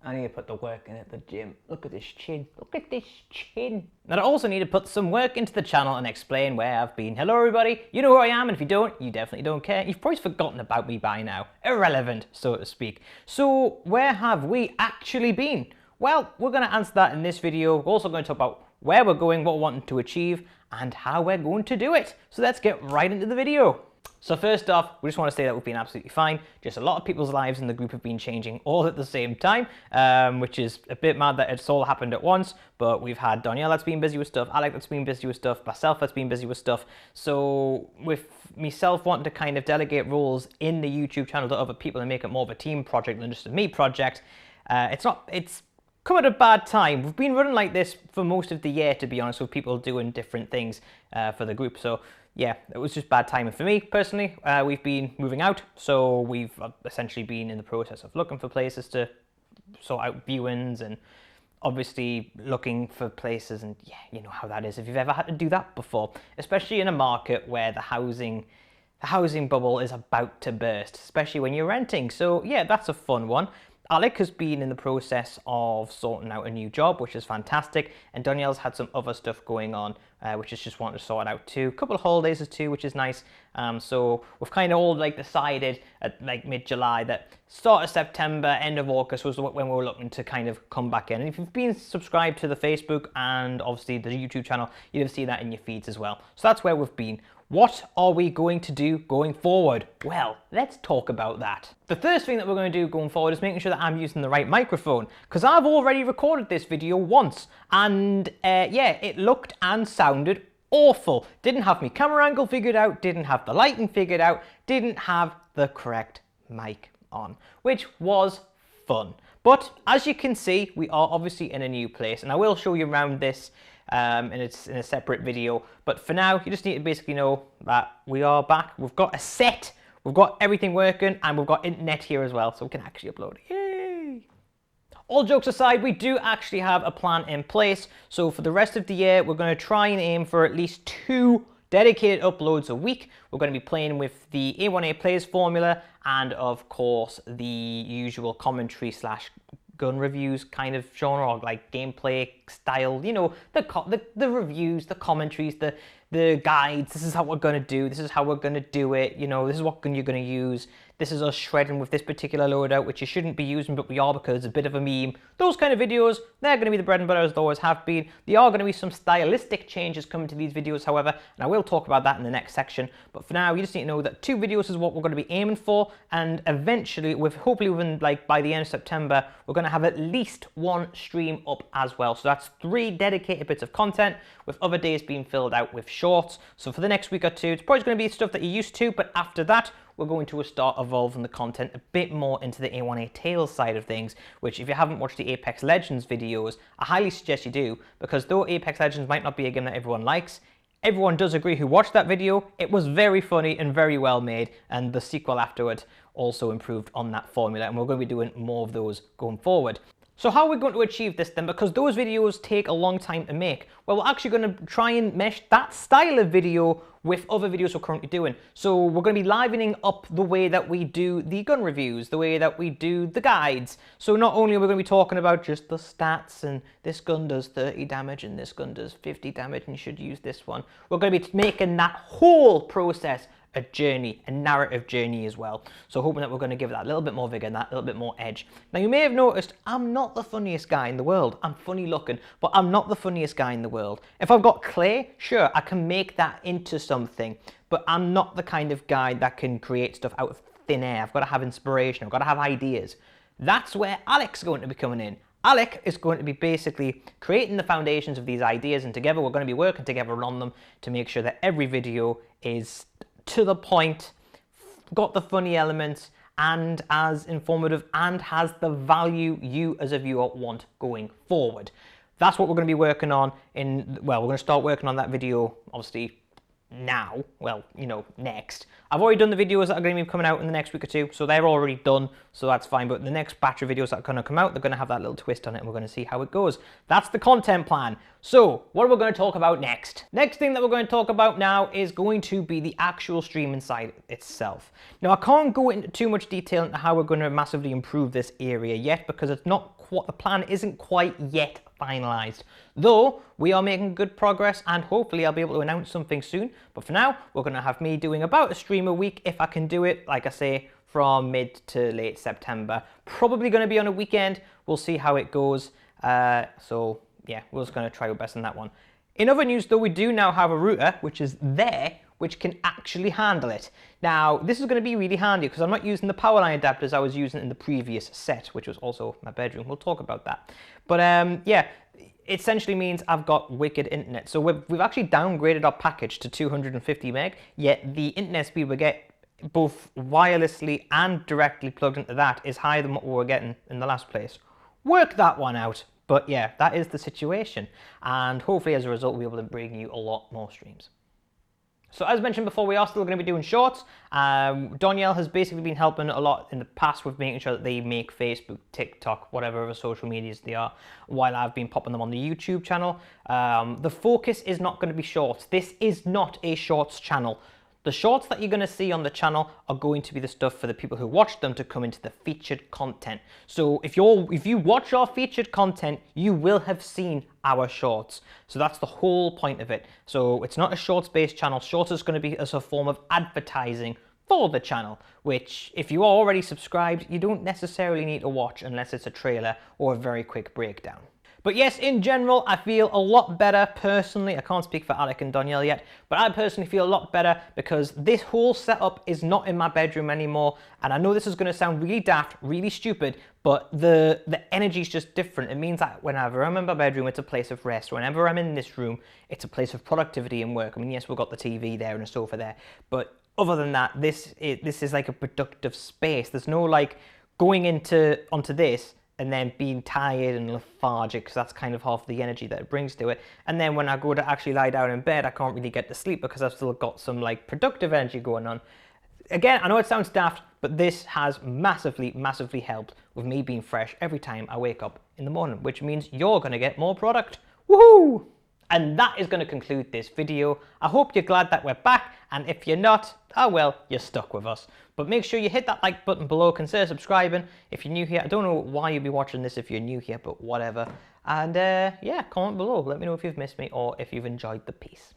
I need to put the work in at the gym. Look at this chin. Look at this chin. And I also need to put some work into the channel and explain where I've been. Hello everybody, you know who I am, and if you don't, you definitely don't care. You've probably forgotten about me by now. Irrelevant, so to speak. So, where have we actually been? Well, we're going to answer that in this video. We're also going to talk about where we're going, what we're wanting to achieve, and how we're going to do it. So let's get right into the video. So first off, we just want to say that we've been absolutely fine. Just a lot of people's lives in the group have been changing all at the same time, which is a bit mad that it's all happened at once. But we've had Danielle that's been busy with stuff, Alec that's been busy with stuff, myself that's been busy with stuff. So with myself wanting to kind of delegate roles in the YouTube channel to other people and make it more of a team project than just a me project, it's come at a bad time. We've been running like this for most of the year, to be honest, with people doing different things for the group. So yeah, it was just bad timing for me personally. We've been moving out, so we've essentially been in the process of looking for places to sort out viewings and obviously looking for places, and yeah, you know how that is if you've ever had to do that before, especially in a market where the housing bubble is about to burst, especially when you're renting. So yeah, that's a fun one. Alec has been in the process of sorting out a new job, which is fantastic, and Danielle's had some other stuff going on, which is just wanting to sort out too. A couple of holidays or two, which is nice. So we've kind of all like decided at like mid-July that start of September, end of August was when we were looking to kind of come back in. And if you've been subscribed to the Facebook and obviously the YouTube channel, you'd have seen that in your feeds as well. So that's where we've been. What are we going to do going forward? Well, let's talk about that. The first thing that we're going to do going forward is making sure that I'm using the right microphone, because I've already recorded this video once, and yeah, it looked and sounded awful. Didn't have my camera angle figured out, didn't have the lighting figured out, didn't have the correct mic on, which was fun. But as you can see, we are obviously in a new place, and I will show you around this and it's in a separate video. But for now, you just need to basically know that we are back. We've got a set, we've got everything working, and we've got internet here as well, so we can actually upload. Yay! All jokes aside, we do actually have a plan in place. So for the rest of the year, we're going to try and aim for at least 2 dedicated uploads a week. We're going to be playing with the A1A Plays formula, and of course the usual commentary slash gun reviews kind of genre, or like gameplay style, you know, the reviews, the commentaries, the guides. This is how we're going to do, this is how we're going to do it, you know, this is what gun you're going to use. This is us shredding with this particular loadout, which you shouldn't be using, but we are because it's a bit of a meme. Those kind of videos, they're going to be the bread and butter as they always have been. There are going to be some stylistic changes coming to these videos, however, and I will talk about that in the next section. But for now, you just need to know that 2 videos is what we're going to be aiming for, and eventually, hopefully within like by the end of September, we're going to have at least 1 stream up as well. So that's 3 dedicated bits of content, with other days being filled out with shorts. So for the next week or 2, it's probably going to be stuff that you're used to, but after that, we're going to start evolving the content a bit more into the A1A Tales side of things, which if you haven't watched the Apex Legends videos, I highly suggest you do, because though Apex Legends might not be a game that everyone likes, everyone does agree who watched that video. It was very funny and very well made, and the sequel afterward also improved on that formula, and we're going to be doing more of those going forward. So how are we going to achieve this then? Because those videos take a long time to make. Well, we're actually going to try and mesh that style of video with other videos we're currently doing. So we're going to be livening up the way that we do the gun reviews, the way that we do the guides. So not only are we going to be talking about just the stats and this gun does 30 damage and this gun does 50 damage and you should use this one. We're going to be making that whole process a journey, a narrative journey as well. So hoping that we're going to give that a little bit more vigor and that little bit more edge. Now you may have noticed I'm not the funniest guy in the world. I'm funny looking, but I'm not the funniest guy in the world. If I've got clay, sure, I can make that into something, but I'm not the kind of guy that can create stuff out of thin air. I've got to have inspiration, I've got to have ideas. That's where Alec's going to be coming in. Alec is going to be basically creating the foundations of these ideas, and together we're going to be working together on them to make sure that every video is to the point, got the funny elements, and as informative, and has the value you as a viewer want going forward. That's what we're going to be working on we're going to start working on that video, obviously, now, well, you know, next. I've already done the videos that are going to be coming out in the next week or two, so they're already done, so that's fine. But the next batch of videos that are going to come out, they're going to have that little twist on it, and we're going to see how it goes. That's the content plan. So, what are we going to talk about next? Next thing that we're going to talk about now is going to be the actual stream inside itself. Now, I can't go into too much detail into how we're going to massively improve this area yet, because it's not quite, the plan isn't quite yet finalized. Though we are making good progress, and hopefully I'll be able to announce something soon. But for now, we're going to have me doing about a stream a week if I can do it, like I say, from mid to late September. Probably going to be on a weekend. We'll see how it goes. So yeah, we're just going to try our best on that one. In other news though, we do now have a router which is there, which can actually handle it. Now, this is going to be really handy because I'm not using the power line adapters I was using in the previous set, which was also my bedroom. We'll talk about that. But yeah, it essentially means I've got wicked internet. So we've actually downgraded our package to 250 meg, yet the internet speed we get both wirelessly and directly plugged into that is higher than what we were getting in the last place. Work that one out. But yeah, that is the situation. And hopefully as a result, we'll be able to bring you a lot more streams. So as mentioned before, we are still going to be doing shorts. Doniel has basically been helping a lot in the past with making sure that they make Facebook, TikTok, whatever other social medias they are, while I've been popping them on the YouTube channel. The focus is not going to be shorts. This is not a shorts channel. The shorts that you're going to see on the channel are going to be the stuff for the people who watch them to come into the featured content. So if you watch our featured content, you will have seen our shorts. So that's the whole point of it. So it's not a shorts-based channel. Shorts is going to be as a form of advertising for the channel, which if you are already subscribed, you don't necessarily need to watch unless it's a trailer or a very quick breakdown. But yes, in general, I feel a lot better personally. I can't speak for Alec and Doniel yet, but I personally feel a lot better because this whole setup is not in my bedroom anymore. And I know this is going to sound really daft, really stupid, but the energy is just different. It means that whenever I'm in my bedroom, it's a place of rest. Whenever I'm in this room, it's a place of productivity and work. I mean, yes, we've got the TV there and a sofa there, but other than that, this is like a productive space. There's no like going onto this and then being tired and lethargic, because that's kind of half the energy that it brings to it. And then when I go to actually lie down in bed, I can't really get to sleep because I've still got some like productive energy going on. Again, I know it sounds daft, but this has massively, massively helped with me being fresh every time I wake up in the morning, which means you're gonna get more product. Woohoo! And that is going to conclude this video. I hope you're glad that we're back, and if you're not, oh well, you're stuck with us. But make sure you hit that like button below, consider subscribing if you're new here. I don't know why you'd be watching this if you're new here, but whatever. And yeah, comment below, let me know if you've missed me or if you've enjoyed the piece.